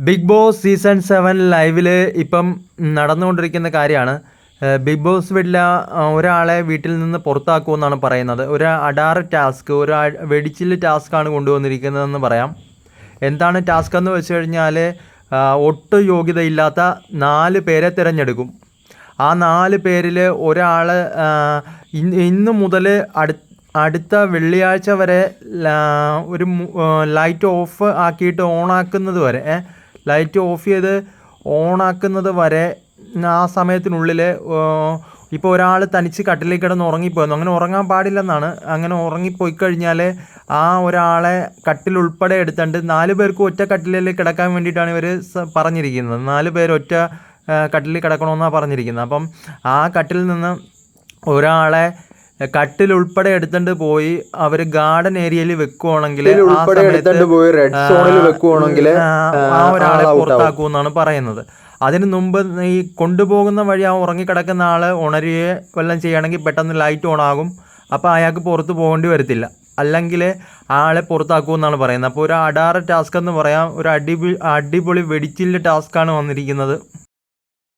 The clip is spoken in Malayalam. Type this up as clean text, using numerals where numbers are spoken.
ബിഗ് ബോസ് സീസൺ 7 ലൈവിൽ ഇപ്പം നടന്നുകൊണ്ടിരിക്കുന്ന കാര്യമാണ്. ബിഗ് ബോസ് വീട്ടിൽ ഒരാളെ വീട്ടിൽ നിന്ന് പുറത്താക്കുമെന്നാണ് പറയുന്നത്. ഒരു അഡാറ് ടാസ്ക്, ഒരു വെടിച്ചില് ടാസ്ക്കാണ് കൊണ്ടുവന്നിരിക്കുന്നതെന്ന് പറയാം. എന്താണ് ടാസ്ക് എന്ന് വെച്ച് കഴിഞ്ഞാൽ, ഒട്ടും യോഗ്യതയില്ലാത്ത 4 പേരെ തിരഞ്ഞെടുക്കും. ആ 4 പേരിൽ ഒരാൾ ഇന്ന് മുതൽ അടുത്ത വെള്ളിയാഴ്ച വരെ ഒരു ലൈറ്റ് ഓഫ് ആക്കിയിട്ട് ഓണാക്കുന്നത് വരെ, ലൈറ്റ് ഓഫ് ചെയ്ത് ഓണാക്കുന്നത് വരെ ആ സമയത്തിനുള്ളിൽ ഇപ്പോൾ ഒരാൾ തനിച്ച് കട്ടിലേക്ക് കിടന്ന് ഉറങ്ങിപ്പോയെന്നു, അങ്ങനെ ഉറങ്ങാൻ പാടില്ലെന്നാണ്. അങ്ങനെ ഉറങ്ങിപ്പോയി കഴിഞ്ഞാൽ ആ ഒരാളെ കട്ടിലുൾപ്പെടെ എടുത്തുകൊണ്ട് 4 പേർക്ക് ഒറ്റ കട്ടിലിൽ കിടക്കാൻ വേണ്ടിയിട്ടാണ് ഇവർ പറഞ്ഞിരിക്കുന്നത്. 4 പേര് ഒറ്റ കട്ടിലിൽ കിടക്കണമെന്നാണ് പറഞ്ഞിരിക്കുന്നത്. അപ്പം ആ കട്ടിലിൽ നിന്ന് ഒരാളെ കട്ടിലുൾപ്പെടെ എടുത്തുകൊണ്ട് പോയി അവർ ഗാർഡൻ ഏരിയയിൽ വെക്കുവാണെങ്കിൽ ആ ഒരാളെ പുറത്താക്കുമെന്നാണ് പറയുന്നത്. അതിന് മുമ്പ് ഈ കൊണ്ടുപോകുന്ന വഴി ആ ഉറങ്ങിക്കിടക്കുന്ന ആൾ ഉണരുകയോ വല്ലതും ചെയ്യുകയാണെങ്കിൽ പെട്ടെന്ന് ലൈറ്റ് ഓൺ ആകും. അപ്പോൾ അയാൾക്ക് പുറത്ത് പോകേണ്ടി വരത്തില്ല, അല്ലെങ്കിൽ ആളെ പുറത്താക്കുമെന്നാണ് പറയുന്നത്. അപ്പോൾ ഒരു അഡാറ് ടാസ്ക് എന്ന് പറയാം, ഒരു അടിപൊളി വെടിച്ചില് ടാസ്ക്കാണ് വന്നിരിക്കുന്നത്.